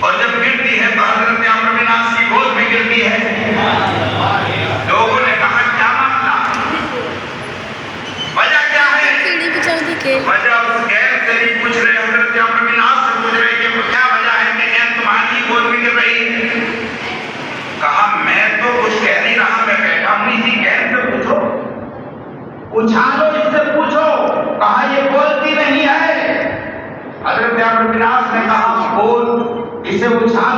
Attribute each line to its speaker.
Speaker 1: और जब गिरती है तो हजरत अम्र बिन आस की गोद में गिरती है। लोगों ने कहा क्या मामला, वजह क्या है? वजह उस गैर से नहीं पूछ रहे, हजरत अम्र बिन आस से पूछ रहे कि क्या वजह है कि गैर तुम्हारी गोद में गिर रही। कहा मैं तो कुछ कह नहीं रहा, मैं बैठा हूं, इसी गैर से पूछो, उछालो, इससे पूछो। कहा ये बोलती नहीं है। हजरत अम्र बिन आस ने कहा बोल, इसे उछाल